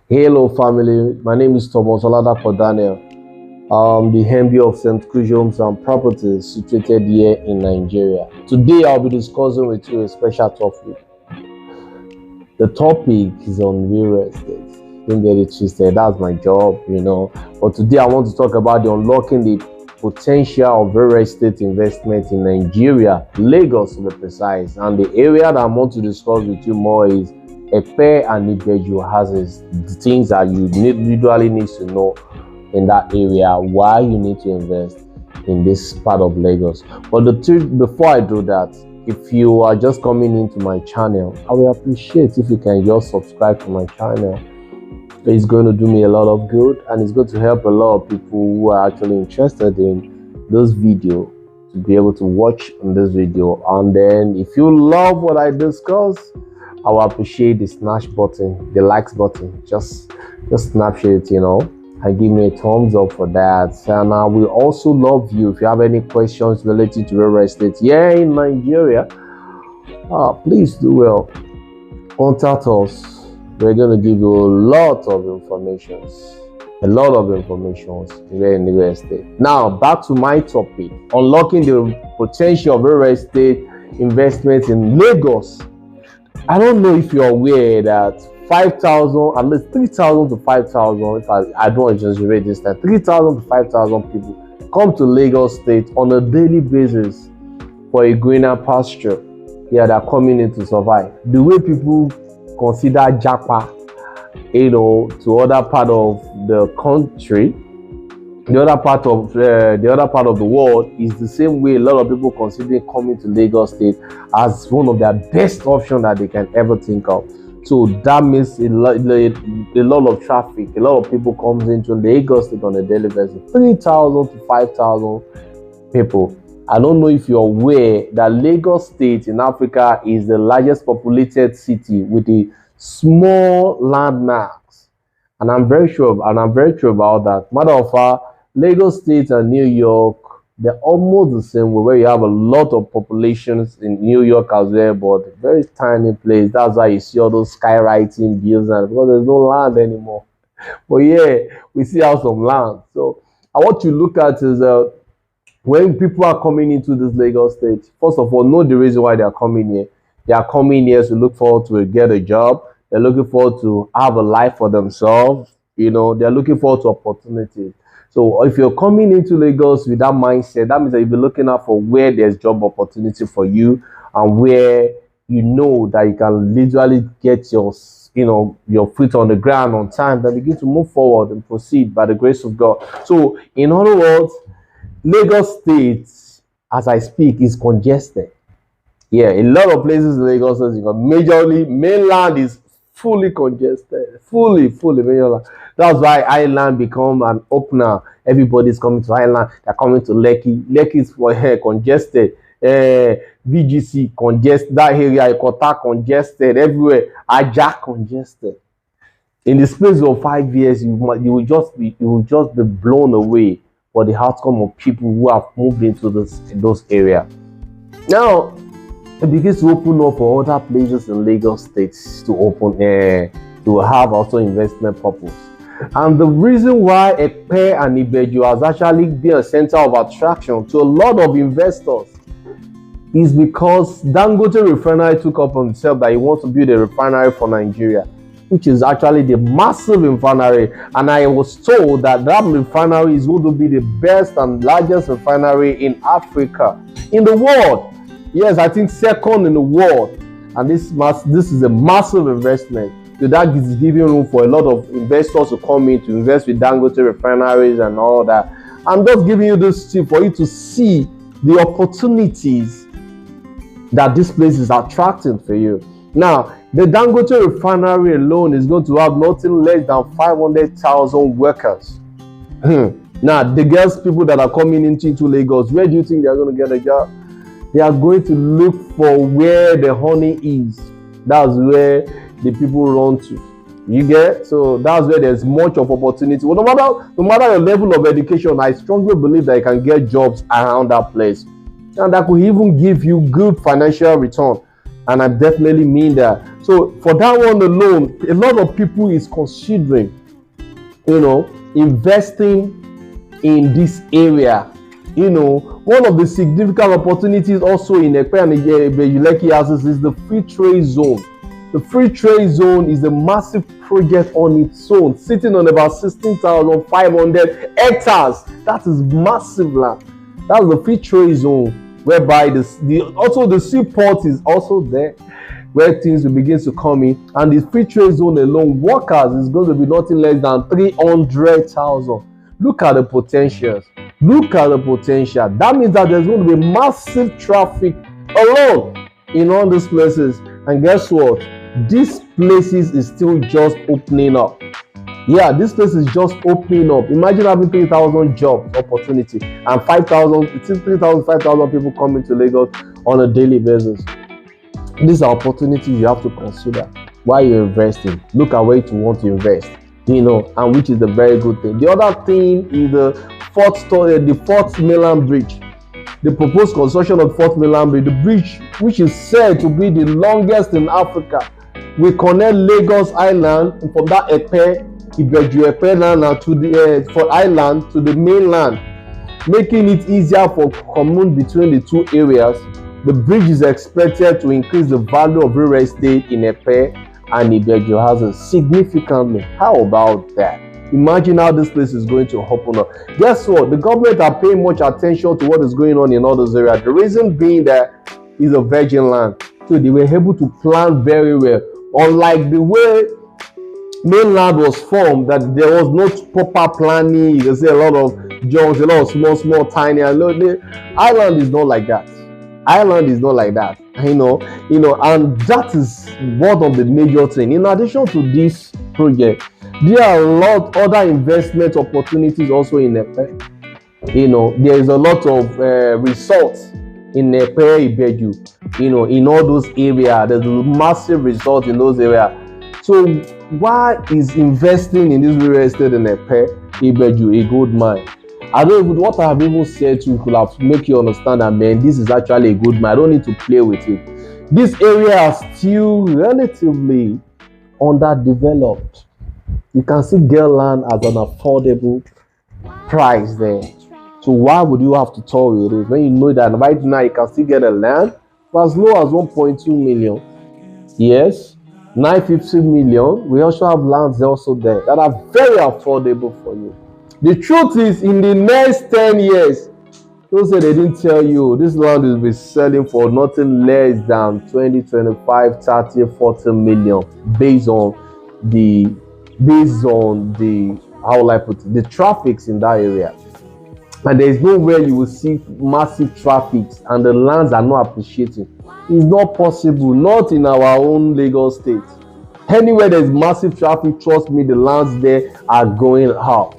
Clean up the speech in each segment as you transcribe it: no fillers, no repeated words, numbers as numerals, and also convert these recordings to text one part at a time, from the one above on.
Hello, family. My name is Thomas Oladapo Daniel. I'm the MD of St. Cruz Homes and Properties situated here in Nigeria. Today, I'll be discussing with you a special topic. The topic is on real estate. Don't get it twisted. That's my job. But today, I want to talk about the unlocking the potential of real estate investment in Nigeria, Lagos to be precise. And the area that I want to discuss with you more is Epe and Ibeju houses, the things that you usually need to know in that area, why you need to invest in this part of Lagos. But before I do that, if you are just coming into my channel, I will appreciate if you can just subscribe to my channel. It's going to do me a lot of good, and it's going to help a lot of people who are actually interested in this video to be able to watch on this video. And then if you love what I discuss, I will appreciate the smash button, the likes button. Just snapshot it, and give me a thumbs up for that. And I will also love you if you have any questions related to real estate here in Nigeria. Please do well. Contact us. We're going to give you a lot of information here in real estate. Now, back to my topic, unlocking the potential of real estate investment in Lagos. I don't know if you're aware that 5,000, at least 3,000 to 5,000, if I don't exaggerate this time, 3,000 to 5,000 people come to Lagos State on a daily basis for a greener pasture. Yeah, they're coming in to survive. The way people consider Japa, to other part of the country, the other part of the world is the same way a lot of people consider coming to Lagos State as one of their best options that they can ever think of. So that means a lot of traffic, a lot of people comes into Lagos State on a daily basis. 3,000 to 5,000 people. I don't know if you're aware that Lagos State in Africa is the largest populated city with a small landmarks, and I'm very sure about that. Matter of fact, Lagos State and New York, they're almost the same way, where you have a lot of populations in New York as well, but very tiny place. That's why you see all those skywriting buildings, because there's no land anymore. But yeah, we see out some land. So I want you to look at is when people are coming into this Lagos State, first of all, know the reason why they are coming here. They are coming here to look forward to get a job. They're looking forward to have a life for themselves. They're looking forward to opportunities. So if you're coming into Lagos with that mindset, that means that you'll be looking out for where there's job opportunity for you, and where you know that you can literally get your feet on the ground on time, then begin to move forward and proceed by the grace of God. So in other words, Lagos State, as I speak, is congested. Yeah, a lot of places in Lagos State, majorly mainland is fully congested, fully mainland. That's why Island become an opener. Everybody's coming to Island. They're coming to Lekki. Lekki is for congested. VGC congested. That area, Ikota congested. Everywhere, Ajah congested. In the space of 5 years, you will just be blown away for the outcome of people who have moved into those areas. Now, it begins to open up for other places in Lagos State to open to have also investment purpose. And the reason why Epe and Ibeju has actually been a center of attraction to a lot of investors is because Dangote Refinery took up on itself that he wants to build a refinery for Nigeria, which is actually the massive refinery. And I was told that refinery is going to be the best and largest refinery in Africa, in the world. Yes, I think second in the world. And this is a massive investment. So that is giving room for a lot of investors to come in to invest with Dangote refineries and all that. I'm just giving you this tip for you to see the opportunities that this place is attracting for you. Now, the Dangote refinery alone is going to have nothing less than 500,000 workers. Now, the people that are coming into Lagos, where do you think they're going to get a job? They are going to look for where the honey is. That's where the people run to. You get? So that's where there's much of opportunity. Well, no matter your level of education, I strongly believe that you can get jobs around that place. And that could even give you good financial return. and I definitely mean that. So for that one alone, a lot of people is considering, investing in this area. One of the significant opportunities also in Epe and Ibeju-Lekki houses is the Free Trade Zone. The Free Trade Zone is a massive project on its own, sitting on about 16,500 hectares. That is massive land. That's the Free Trade Zone, whereby the seaport is also there, where things will begin to come in. And the Free Trade Zone alone, workers is going to be nothing less than 300,000. Look at the potentials. Look at the potential. That means that there's going to be massive traffic alone in all these places. And guess what? These places is still just opening up. Yeah, this place is just opening up. Imagine having 3,000 job opportunity and 5,000 people coming to Lagos on a daily basis. These are opportunities you have to consider while you're investing. Look at where you want to invest, and which is a very good thing. The other thing is the fourth mainland bridge. The proposed construction of fourth mainland bridge, the bridge which is said to be the longest in Africa, will connect Lagos Island from that Epe Ibeju land to the for island to the mainland, making it easier for commute between the two areas. The bridge is expected to increase the value of real estate in Epe and Ibeju houses significantly. How about that? Imagine how this place is going to open up. Guess what? The government are paying much attention to what is going on in all those areas. The reason being that it's a virgin land, so they were able to plan very well. Unlike the way mainland was formed, that there was no proper planning. You can see a lot of junks, a lot of small, tiny. Island is not like that. Island is not like that. And that is one of the major things. In addition to this project, there are a lot of other investment opportunities also in Epe. There is a lot of resorts in Epe, Ibeju, in all those areas. There's a massive resort in those areas. So why is investing in this real estate in Epe, Ibeju a good mine? I don't even, what I have even said to you could have make you understand that, man, this is actually a good mine. I don't need to play with it. This area is still relatively underdeveloped. You can see get land at an affordable price there. So why would you have to tolerate it when you know that right now you can still get a land for as low as 1.2 million? Yes, 950 million. We also have lands also there that are very affordable for you. The truth is, in the next 10 years, don't say they didn't tell you, this land will be selling for nothing less than 20, 25, 30, 40 million based on the how will I put it, the traffics in that area. And there is nowhere you will see massive traffics and the lands are not appreciating. It's not possible, not in our own Lagos state. Anywhere there's massive traffic, trust me, the lands there are going up.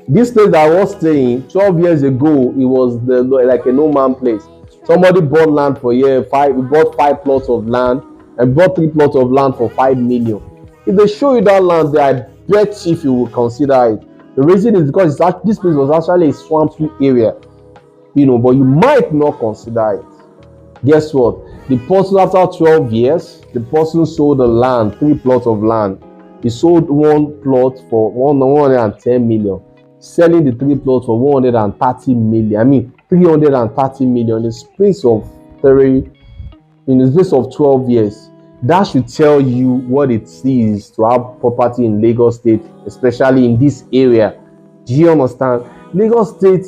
This place that I was staying 12 years ago, it was like a no man place. Somebody bought land for bought 5 plots of land and bought 3 plots of land for 5 million. If they show you that land there, I bet if you will consider it. The reason is because this place was actually a swampy area, but you might not consider it. Guess what? The person, after 12 years, the person sold the land, 3 plots of land. He sold 1 plot for 110 million, selling the 3 plots for 130 million. I mean, 330 million in the space of 12 years. That should tell you what it is to have property in Lagos State, especially in this area. Do you understand? Lagos State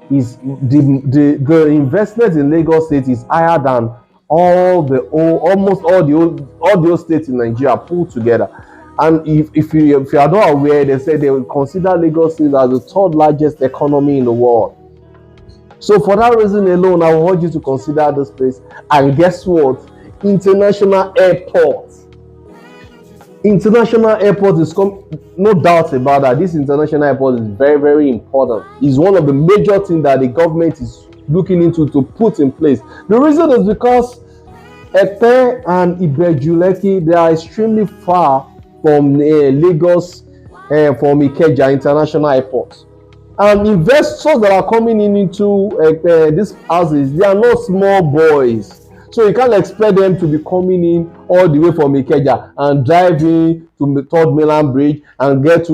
is the investment in Lagos State is higher than almost all the states in Nigeria put together. And if you are not aware, they say they will consider Lagos State as the 3rd largest economy in the world. So for that reason alone, I want you to consider this place. And guess what? International airport is no doubt about that. This international airport is very, very important. It's one of the major things that the government is looking into to put in place. The reason is because Epe and Ibeju-Lekki, they are extremely far from Lagos, from Ikeja International Airport. And investors that are coming into these houses, they are not small boys. So you can't expect them to be coming in all the way from Ikeja and driving to the Third Mainland Bridge and get to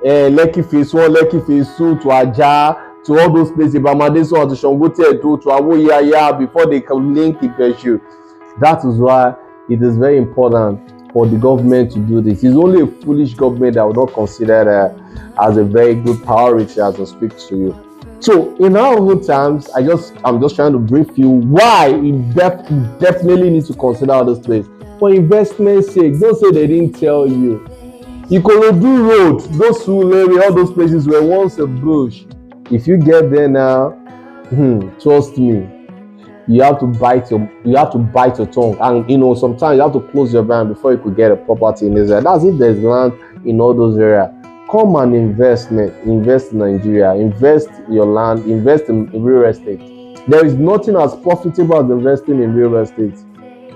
Lekki Phase 1, Lekki Phase 2, to Ajah, to all those places, Bamadeso, to Shangote Edo, to Awoyaya, before they can link Ibeju. That is why it is very important for the government to do this. It's only a foolish government that would not consider that as a very good priority as I speak to you. So in our own times, I'm just trying to brief you why you definitely need to consider all this place. For investment sake, don't say they didn't tell you. Ikorodu Road, those Surulere, all those places were once a bush. If you get there now, trust me, you have to bite your tongue, and sometimes you have to close your mind before you could get a property in Israel. That's if there's land in all those areas. Come and invest in Nigeria, invest your land, invest in real estate. There is nothing as profitable as investing in real estate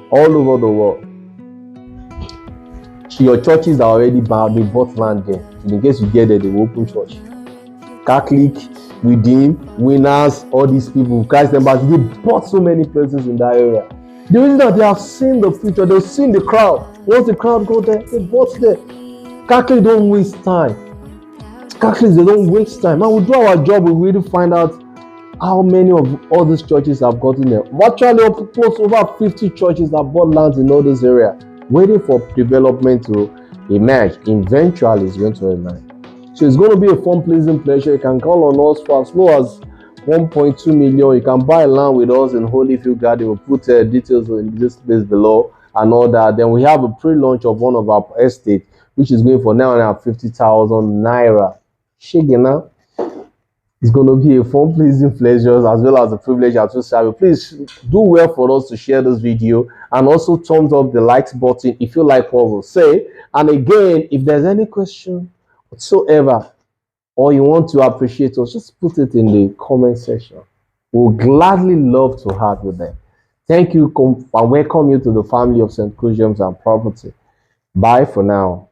all over the world. Your churches are already bought, they bought land there. In case you get there, they will open church. Catholic, Redeem, Winners, all these people, Christ members, they bought so many places in that area. The reason that they have seen the future, they've seen the crowd. Once the crowd go there, they bought there. Catholics don't waste time. Catholics, they don't waste time. And we do our job, we really find out how many of all these churches have gotten there. Virtually close over 50 churches that bought lands in all this area, waiting for development to emerge. Eventually, it's going to emerge. So it's going to be a fun, pleasing pleasure. You can call on us for as low as 1.2 million. You can buy land with us in Holyfield Garden. We'll put details in this place below and all that. Then we have a pre-launch of one of our estates, which is going for 950,000 naira. Shigina. It's going to be a fun, pleasing pleasure as well as a privilege to serve you. Please do well for us to share this video and also thumbs up the likes button if you like what we'll say. And again, if there's any question whatsoever or you want to appreciate us, just put it in the comment section. We'll gladly love to have you there. Thank you and welcome you to the family of St. Crucians and Property. Bye for now.